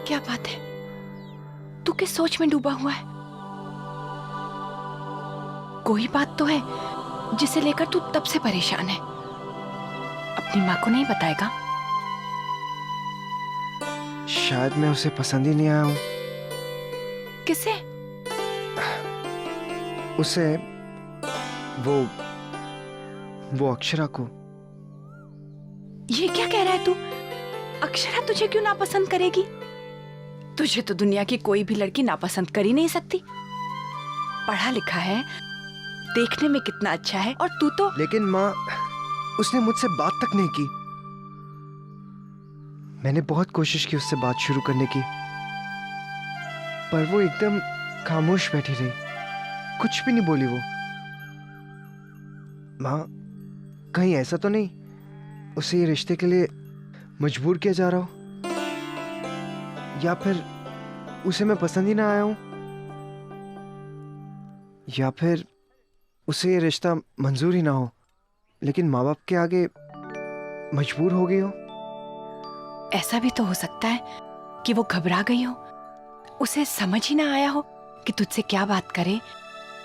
क्या बात है, तू किस सोच में डूबा हुआ है? कोई बात तो है जिसे लेकर तू तब से परेशान है। अपनी माँ को नहीं बताएगा? शायद मैं उसे पसंद ही नहीं आया हूँ। किसे? उसे, वो अक्षरा को। ये क्या कह रहा है तू? अक्षरा तुझे क्यों नापसंद करेगी? तुझे तो दुनिया की कोई भी लड़की नापसंद कर ही नहीं सकती। पढ़ा लिखा है, देखने में कितना अच्छा है, और तू तो। लेकिन माँ, उसने मुझसे बात तक नहीं की। मैंने बहुत कोशिश की उससे बात शुरू करने की, पर वो एकदम खामोश बैठी रही, कुछ भी नहीं बोली वो। माँ, कहीं ऐसा तो नहीं उसे ये रिश्ते के लिए मजबूर किया जा रहा हो, या फिर उसे मैं पसंद ही ना आया हूं, या फिर उसे ये रिश्ता मंजूर ही ना हो, लेकिन माँ बाप के आगे मजबूर हो गई हो। ऐसा भी तो हो सकता है कि वो घबरा गई हो, उसे समझ ही ना आया हो कि तुझसे क्या बात करे,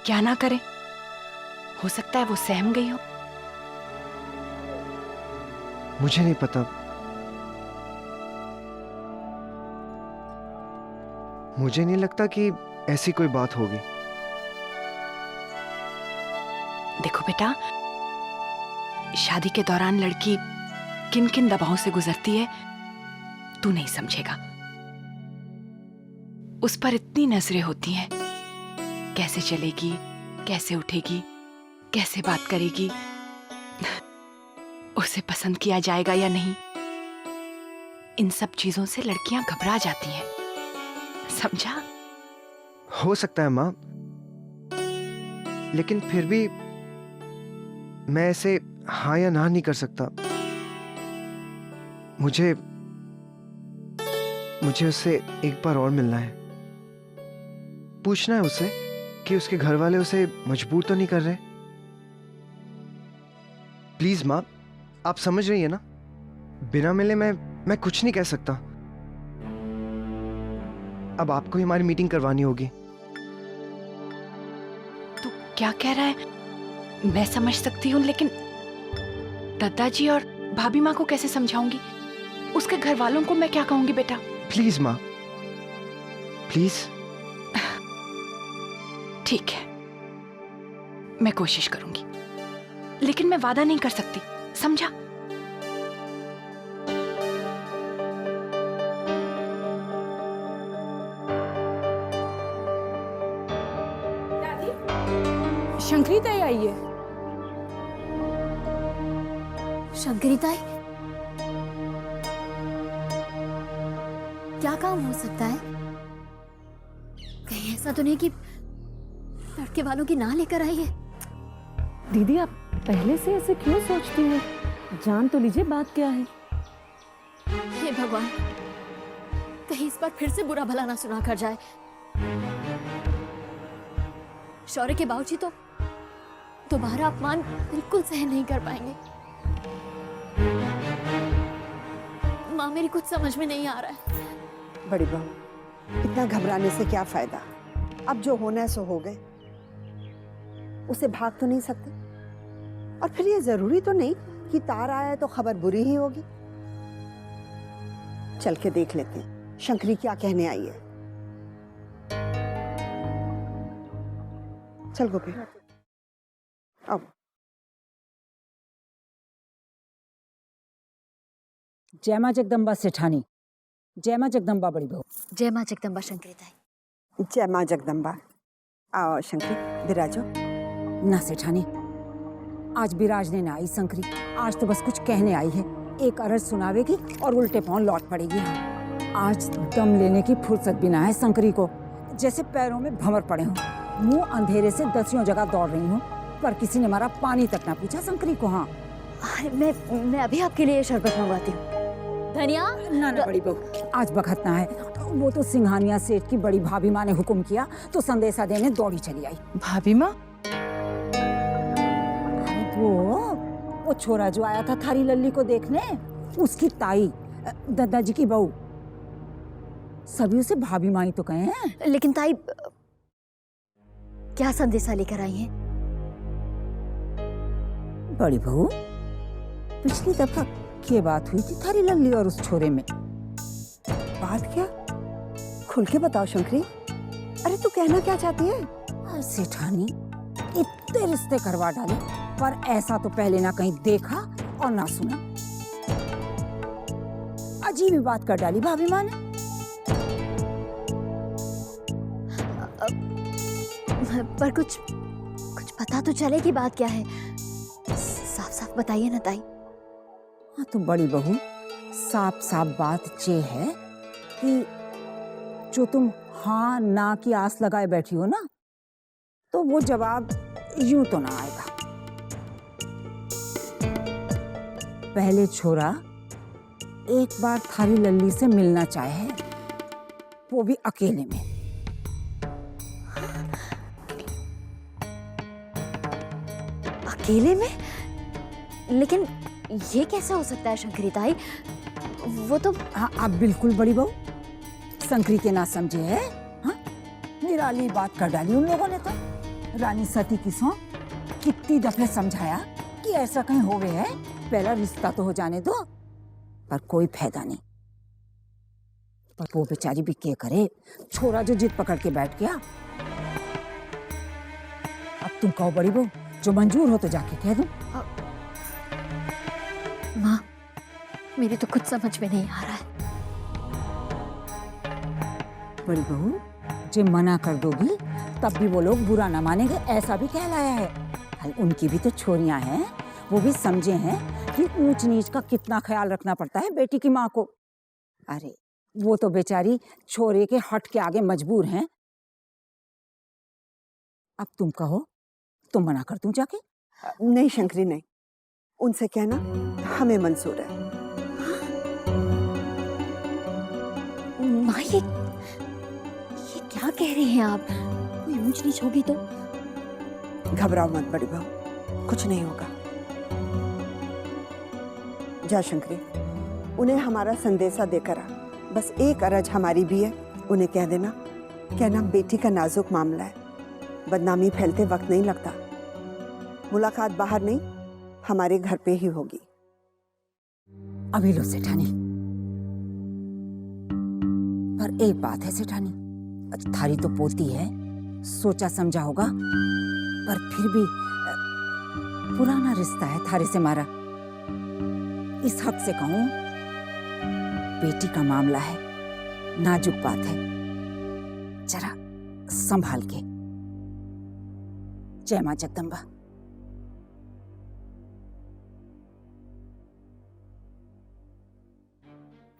क्या ना करे। हो सकता है वो सहम गई हो। मुझे नहीं पता। मुझे नहीं लगता कि ऐसी कोई बात होगी। देखो बेटा, शादी के दौरान लड़की किन किन दबावों से गुजरती है तू नहीं समझेगा। उस पर इतनी नजरें होती हैं, कैसे चलेगी, कैसे उठेगी, कैसे बात करेगी, उसे पसंद किया जाएगा या नहीं, इन सब चीजों से लड़कियां घबरा जाती हैं, समझा? हो सकता है माँ, लेकिन फिर भी मैं ऐसे हाँ या ना नहीं कर सकता। मुझे उससे एक बार और मिलना है, पूछना है उससे कि उसके घर वाले उसे मजबूर तो नहीं कर रहे। प्लीज माँ, आप समझ रही है ना, बिना मिले मैं कुछ नहीं कह सकता। अब आपको ही हमारी मीटिंग करवानी होगी। तू क्या कह रहा है? मैं समझ सकती हूँ, लेकिन दादाजी और भाभी माँ को कैसे समझाऊंगी? उसके घर वालों को मैं क्या कहूंगी बेटा? प्लीज माँ, प्लीज। ठीक है, मैं कोशिश करूंगी, लेकिन मैं वादा नहीं कर सकती, समझा? शंकरी ताई आई है। शंकरी ताई, क्या काम हो सकता है? कहीं ऐसा तो नहीं कि लड़के वालों की ना लेकर आई है? दीदी, आप पहले से ऐसे क्यों सोचती हैं? जान तो लीजिए बात क्या है। हे भगवान, कहीं इस बार फिर से बुरा भला ना सुना कर जाए। शौर्य के बाबूजी तो दोबारा अपमान बिल्कुल सहन नहीं कर पाएंगे। माँ, मेरी कुछ समझ में नहीं आ रहा है। बड़ी बहू, इतना घबराने से क्या फायदा? अब जो होना है सो हो गए, उसे भाग तो नहीं सकते। और फिर ये जरूरी तो नहीं कि तार आया है तो खबर बुरी ही होगी। चल के देख लेते हैं शंकरी क्या कहने आई है। चल गोपी, अब जय मां जगदम्बा सेठानी। जय मां जगदम्बा बड़ी बहू। जय माँ जगदम्बा शंकरी ताई। जय माँ जगदम्बा। आओ शंकरी, विराजो। ना सेठानी, आज बिराजने ना आई शंकरी, आज तो बस कुछ कहने आई है। एक अरज सुनावेगी और उल्टे पांव लौट पड़ेगी। हाँ, आज दम लेने की फुर्सत भी ना है शंकरी को, जैसे पैरों में भंवर पड़े हों। मुंह अंधेरे से दसियों जगह दौड़ रही हूँ, पर किसी ने हमारा पानी तक ना पूछा शंकरी को। हाँ, मैं अभी आपके लिए शरबत मंगवाती हूँ। धनिया। ना ना बड़ी बहू, आज बखत ना है। वो तो सिंघानिया सेठ की बड़ी भाभी माँ ने हुक्म किया तो संदेशा देने दौड़ी चली आई। भाभी माँ? वो छोरा जो आया था थारी लल्ली को देखने, उसकी ताई, दादाजी की बहू। सभी उसे भाभी माई तो कहे हैं। लेकिन ताई क्या संदेशा लेकर आई हैं? बड़ी बहू, पिछली दफा क्या बात हुई थी थारी लल्ली और उस छोरे में? बात क्या? खुल के बताओ शंकरी। अरे तू कहना क्या चाहती है? और सेठानी इतने रिश्ते करवा डाले, पर ऐसा तो पहले ना कहीं देखा और ना सुना। अजीब ही बात कर डाली भाभी माँ ने। पर कुछ पता तो चले कि बात क्या है। साफ साफ बताइए ना ताई। हाँ तो बड़ी बहू, साफ साफ बात ये है कि जो तुम हाँ ना की आस लगाए बैठी हो ना, तो वो जवाब यूं तो ना आएगा। पहले छोरा एक बार थारी लल्ली से मिलना चाहे, वो भी अकेले में। अकेले में? लेकिन ये कैसे हो सकता है शंकरी ताई? वो तो हाँ आप बिल्कुल बड़ी बहू संकरी के ना समझे है। हाँ निराली बात कर डाली उन लोगों ने तो। रानी सती की सौ कितनी दफे समझाया कि ऐसा कहीं होवे है, पहला रिश्ता तो हो जाने दो, पर कोई फायदा नहीं। पर वो बेचारी भी क्या करे, छोरा जो जिद पकड़ के बैठ गया। अब तुम कहो बड़ी बहू, जो मंजूर हो तो जाके कह दूं। माँ, मेरी तो कुछ समझ में नहीं आ रहा है। बड़ी बहू, जो मना कर दोगी तब भी वो लोग बुरा ना मानेंगे, ऐसा भी कहलाया है। भाई उनकी भी तो छोरियां हैं, वो भी समझे हैं कि ऊंच नीच का कितना ख्याल रखना पड़ता है बेटी की माँ को। अरे वो तो बेचारी छोरे के हट के आगे मजबूर हैं। अब तुम कहो, तुम मना कर दूं जाके? नहीं शंकरी नहीं, उनसे कहना हमें मंजूर है। माँ ये क्या कह रही हैं आप? कोई ऊंच नीच होगी तो? घबराओ मत बड़ी बहू, कुछ नहीं होगा। जा शंकरी, उन्हें हमारा संदेशा देकर आ। बस एक अरज हमारी भी है, उन्हें कह देना, कहना बेटी का नाजुक मामला है, बदनामी फैलते वक्त नहीं लगता। मुलाकात बाहर नहीं, हमारे घर पे ही होगी। अभी लो सेठानी, पर एक बात है सेठानी, थारी तो पोती है, सोचा समझा होगा, पर फिर भी पुराना रिश्ता है थारे से मारा। इस हक से कहूं, बेटी का मामला है, नाजुक बात है, जरा संभाल के। जय मां जगदम्बा।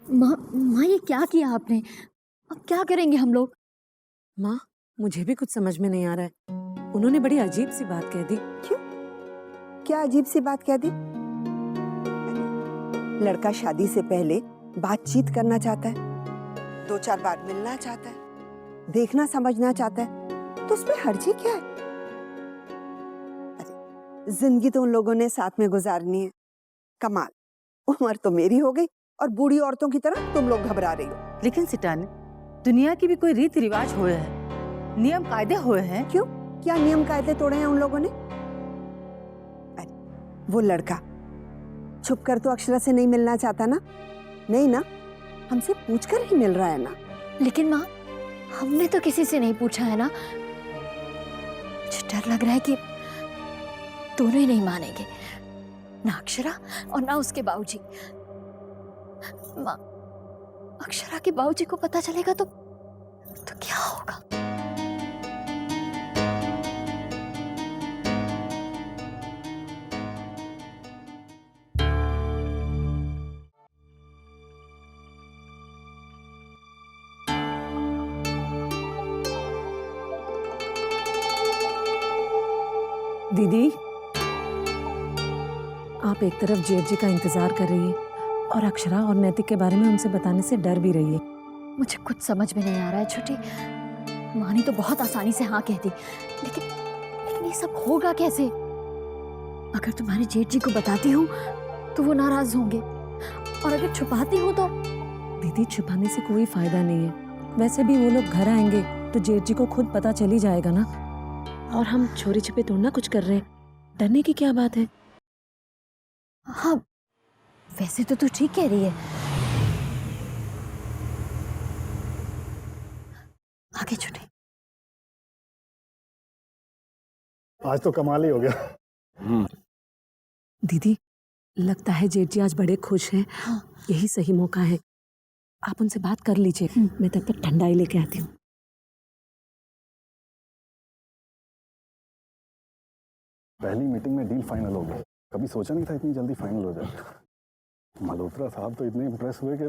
माँ ये क्या किया आपने? अब क्या करेंगे हम लोग? माँ, मुझे भी कुछ समझ में नहीं आ रहा है। उन्होंने बड़ी अजीब सी बात कह दी। क्यों? क्या अजीब सी बात कह दी? लड़का शादी से पहले बातचीत करना चाहता है, 2-4 बार मिलना चाहता है, देखना समझना चाहता है, तो उसमें हर्जी क्या है? अरे जिंदगी तो उन लोगों ने साथ में गुजारनी है। कमाल, उम्र तो मेरी हो गई और बूढ़ी औरतों की तरह तुम लोग घबरा रही हो। लेकिन सिटाने, दुनिया की भी कोई रीति रिवाज हुए हैं, नियम कायदे हुए हैं। क्यों? क्या नियम कायदे तोड़े हैं उन लोगों ने? अरे वो लड़का छुप कर तो अक्षरा से नहीं मिलना चाहता ना? नहीं ना, हमसे पूछकर ही मिल रहा है ना? लेकिन माँ, हमने तो किसी से नहीं पूछा है ना। मुझे डर लग रहा है कि दोनों ही नहीं मानेंगे, ना अक्षरा और ना उसके बाबूजी। माँ, अक्षरा के बाबूजी को पता चलेगा तो क्या होगा? दीदी, आप एक तरफ जेठ जी का इंतजार कर रही है और अक्षरा और नैतिक के बारे में उनसे बताने से डर भी रही है। मुझे कुछ समझ में नहीं आ रहा है छोटी। माँ ने तो बहुत आसानी से हाँ कह दी, लेकिन ये सब होगा कैसे? अगर तुम्हारे जेठ जी को बताती हूँ तो वो नाराज होंगे, और अगर छुपाती हूँ तो? दीदी, छुपाने से कोई फायदा नहीं है। वैसे भी वो लोग घर आएंगे तो जेठ जी को खुद पता चल ही जाएगा ना। और हम चोरी छिपे थोड़ा ना कुछ कर रहे हैं, डरने की क्या बात है। हाँ, वैसे तो तू ठीक कह रही है। आगे छुटे। आज तो कमाल ही हो गया। दीदी, लगता है जेठ जी आज बड़े खुश हैं। हाँ। यही सही मौका है, आप उनसे बात कर लीजिए। मैं तब तक ठंडाई लेके आती हूँ। पहली मीटिंग में डील फाइनल हो गया। कभी सोचा नहीं था इतनी जल्दी फाइनल हो जाए। मल्होत्रा साहब तो इतने इम्प्रेस हुए कि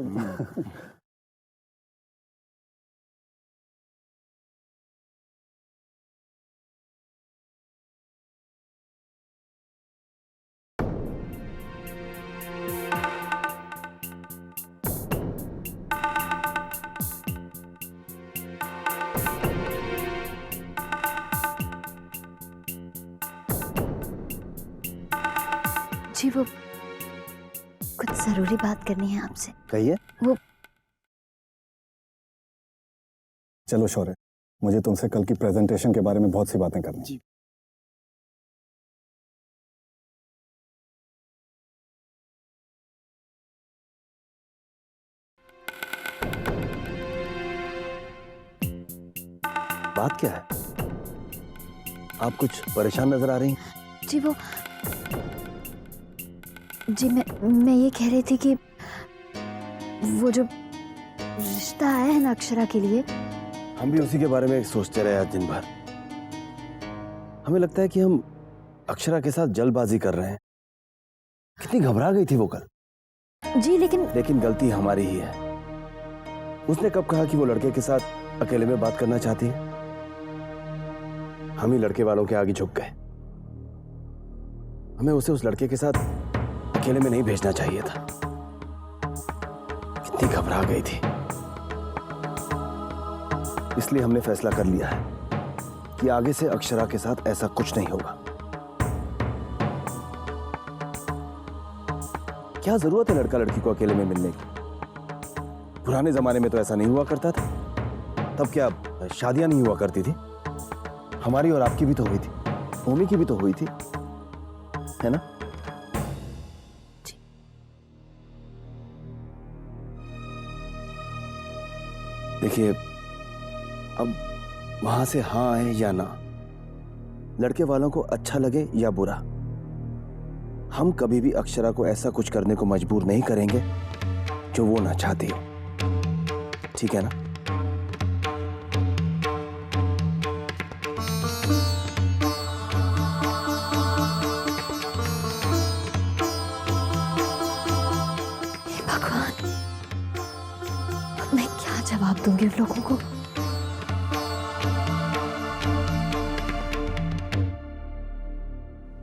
जी वो कुछ जरूरी बात करनी है आपसे। कहिए। वो चलो शौर्य, मुझे तुमसे कल की प्रेजेंटेशन के बारे में बहुत सी बातें करनी है। बात क्या है? आप कुछ परेशान नजर आ रही हैं। जी मैं ये कह रही थी कि वो जो रिश्ता आया है ना अक्षरा के लिए, हम भी उसी के बारे में सोचते रहे आज दिन भर। हमें लगता है कि हम अक्षरा के साथ जल्दबाजी कर रहे हैं। कितनी घबरा गई थी वो कल। जी लेकिन गलती हमारी ही है। उसने कब कहा कि वो लड़के के साथ अकेले में बात करना चाहती है? हम ही लड़के वालों के आगे झुक गए। हमें उसे उस लड़के के साथ अकेले में नहीं भेजना चाहिए था। कितनी घबरा गई थी। इसलिए हमने फैसला कर लिया है कि आगे से अक्षरा के साथ ऐसा कुछ नहीं होगा। क्या जरूरत है लड़का लड़की को अकेले में मिलने की? पुराने जमाने में तो ऐसा नहीं हुआ करता था। तब क्या शादियां नहीं हुआ करती थी? हमारी और आपकी भी तो हुई थी, ओमी की भी तो हुई थी, है ना? देखिए, अब वहां से हाँ आए या ना, लड़के वालों को अच्छा लगे या बुरा, हम कभी भी अक्षरा को ऐसा कुछ करने को मजबूर नहीं करेंगे जो वो ना चाहती हो। ठीक है ना? भगवान, मैं क्या जवाब दूंगी उन लोगों को?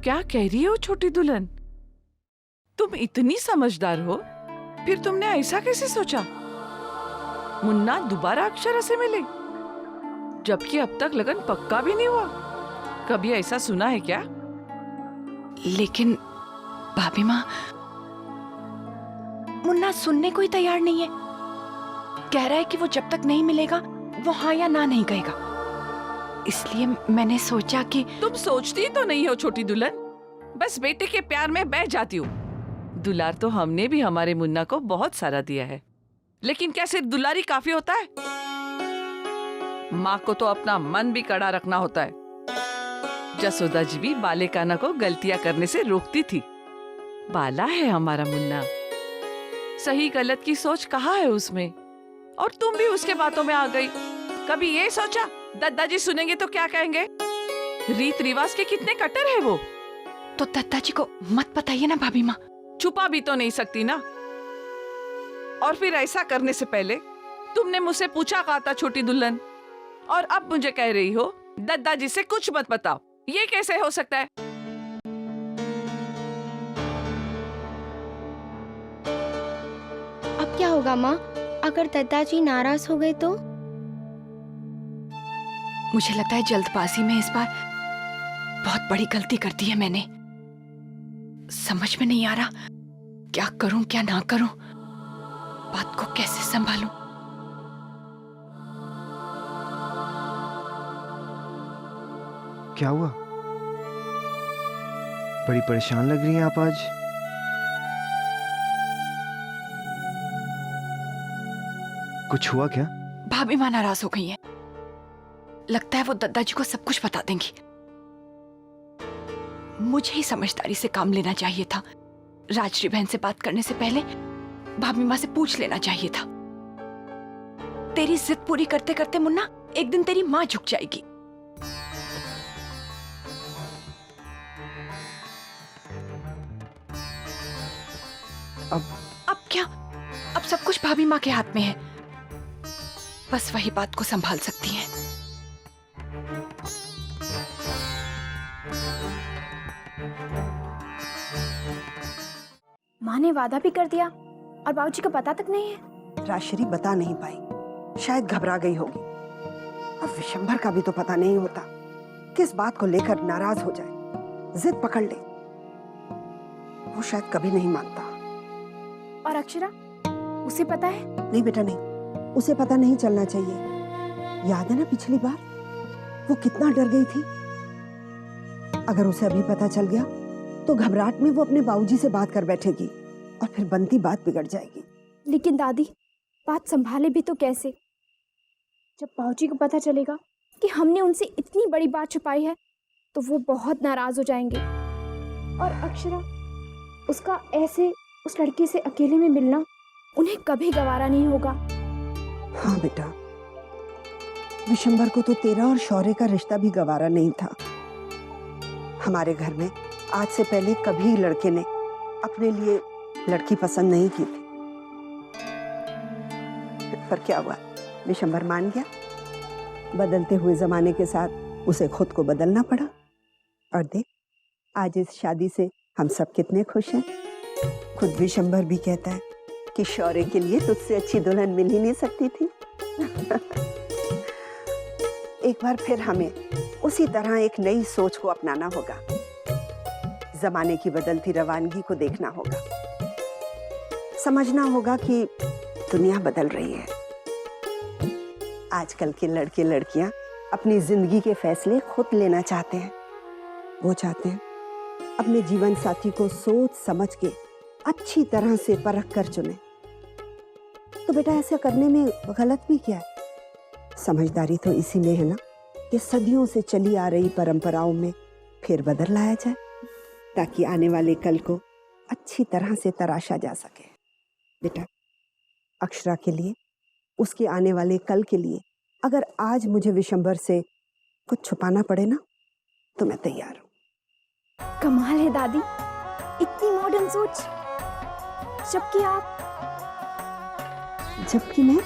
क्या कह रही हो छोटी दुल्हन? तुम इतनी समझदार हो, फिर तुमने ऐसा कैसे सोचा? मुन्ना दोबारा अक्षरा से मिले, जबकि अब तक लगन पक्का भी नहीं हुआ। कभी ऐसा सुना है क्या? लेकिन भाभी माँ, मुन्ना सुनने को ही तैयार नहीं है। कह रहा है कि वो जब तक नहीं मिलेगा वो हाँ या ना नहीं कहेगा। इसलिए मैंने सोचा कि तुम सोचती तो नहीं हो छोटी दुल्हन, बस बेटे के प्यार में बह जाती हो। दुलार तो हमने भी हमारे मुन्ना को बहुत सारा दिया है, लेकिन क्या सिर्फ दुलारी काफी होता है? माँ को तो अपना मन भी कड़ा रखना होता है। जसोदा जी भी बाले काना को गलतियां करने से रोकती थी। बाला है हमारा मुन्ना, सही गलत की सोच कहाँ है उसमें? और तुम भी उसके बातों में आ गई। कभी ये सोचा दादाजी सुनेंगे तो क्या कहेंगे? रीत रिवाज के कितने कट्टर है वो। तो दादाजी को मत बताइए ना भाभी माँ। छुपा भी तो नहीं सकती ना। और फिर ऐसा करने से पहले तुमने मुझसे पूछा कहा था छोटी दुल्हन, और अब मुझे कह रही हो दादाजी से कुछ मत बताओ। ये कैसे हो सकता है? अब क्या होगा माँ, अगर दादाजी नाराज हो गए तो? मुझे लगता है जल्दबाजी में इस बार बहुत बड़ी गलती कर दी है मैंने। समझ में नहीं आ रहा क्या करूं क्या ना करूं, बात को कैसे संभालूं। क्या हुआ? बड़ी परेशान लग रही हैं आप आज। कुछ हुआ क्या? भाभी माँ नाराज हो गई हैं। लगता है वो दद्दा जी को सब कुछ बता देंगी। मुझे ही समझदारी से काम लेना चाहिए था। राजश्री बहन से बात करने से पहले भाभी माँ से पूछ लेना चाहिए था। तेरी जिद पूरी करते करते मुन्ना, एक दिन तेरी माँ झुक जाएगी। अब क्या? अब सब कुछ भाभी माँ के हाथ में है। बस वही बात को संभाल सकती हैं। माँ ने वादा भी कर दिया और बाबूजी को पता तक नहीं है। राजश्री बता नहीं पाई, शायद घबरा गई होगी। अब विशंभर का भी तो पता नहीं होता, किस बात को लेकर नाराज हो जाए, जिद पकड़ ले। वो शायद कभी नहीं मानता। और अक्षरा, उसे पता है? नहीं बेटा नहीं, उसे पता नहीं चलना चाहिए। याद है ना पिछली बार वो कितना डर गई थी। अगर उसे अभी पता चल गया तो घबराहट में वो अपने बाबूजी से बात कर बैठेगी और फिर बनती बात बिगड़ जाएगी। लेकिन दादी, बात संभाले भी तो कैसे? जब बाबूजी को पता चलेगा कि हमने उनसे इतनी बड़ी बात छुपाई है तो वो बहुत नाराज हो जाएंगे। और अक्षरा, उसका ऐसे उस लड़की से अकेले में मिलना उन्हें कभी गवारा नहीं होगा। हाँ बेटा, विशंभर को तो तेरा और शौर्य का रिश्ता भी गवारा नहीं था। हमारे घर में आज से पहले कभी लड़के ने अपने लिए लड़की पसंद नहीं की थी। पर क्या हुआ, विशंभर मान गया। बदलते हुए जमाने के साथ उसे खुद को बदलना पड़ा। और देख, आज इस शादी से हम सब कितने खुश हैं। खुद विशंभर भी कहता है कि शौर्य के लिए तुझसे अच्छी दुल्हन मिल ही नहीं सकती थी। एक बार फिर हमें उसी तरह एक नई सोच को अपनाना होगा। जमाने की बदलती रवानगी को देखना होगा। समझना होगा कि दुनिया बदल रही है। आजकल के लड़के लड़कियां अपनी जिंदगी के फैसले खुद लेना चाहते हैं। वो चाहते हैं अपने जीवन साथी को सोच समझ के अच्छी तरह से परख कर चुने। तो बेटा, ऐसा करने में गलत भी क्या है? समझदारी तो इसी में है ना कि सदियों से चली आ रही परंपराओं में फेरबदल लाया जाए, ताकि आने वाले कल को अच्छी तरह से तराशा जा सके। बेटा, अक्षरा के लिए, उसके आने वाले कल के लिए अगर आज मुझे विशंभर से कुछ छुपाना पड़े ना, तो मैं तैयार हूँ। कमाल है दादी, इतनी मॉडर्न सोच। जबकि मैं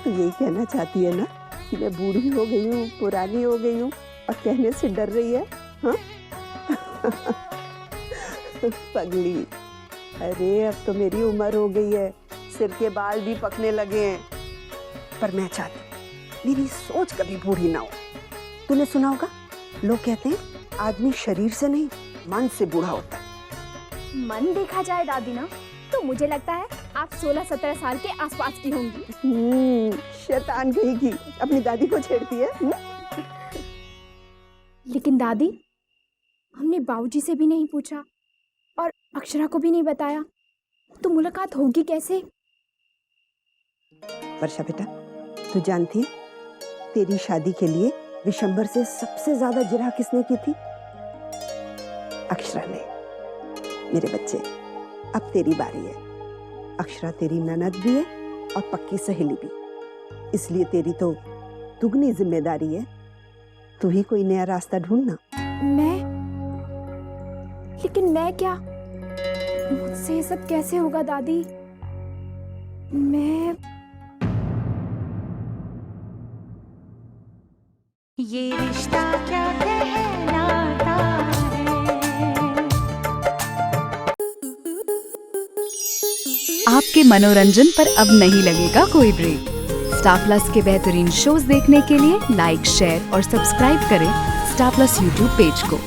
तो यही कहना चाहती है ना कि मैं बूढ़ी हो गई हूँ, पुरानी हो गई हूँ और कहने से डर रही है? हाँ? पगली, अरे अब तो मेरी उम्र हो गई है, सिर के बाल भी पकने लगे हैं। पर मैं चाहती मेरी सोच कभी बूढ़ी ना हो। तूने सुना होगा, लोग कहते हैं आदमी शरीर से नहीं मन से बूढ़ा होता है। मन देखा जाए दादी ना, तो मुझे लगता है आप 16-17 साल के आसपास की होंगी। शैतान कहेगी, अपनी दादी को छेड़ती है। लेकिन दादी, हमने बाबूजी से भी नहीं पूछा और अक्षरा को भी नहीं बताया, तो मुलाकात होगी कैसे? वर्षा बेटा, तू जानती है तेरी शादी के लिए विशंभर से सबसे ज्यादा जिरह किसने की थी? अक्षरा ने। मेरे बच्चे, अब तेरी बारी है। अक्षरा तेरी ननद भी है और पक्की सहेली भी, इसलिए तेरी तो दुगनी जिम्मेदारी है। तू ही कोई नया रास्ता ढूंढना। लेकिन मैं क्या? मुझसे ये सब कैसे होगा दादी? ये रिश्ता क्या कहलाता है। आपके मनोरंजन पर अब नहीं लगेगा कोई ब्रेक। स्टार प्लस के बेहतरीन शोज देखने के लिए लाइक, शेयर और सब्सक्राइब करें स्टार प्लस यूट्यूब पेज को।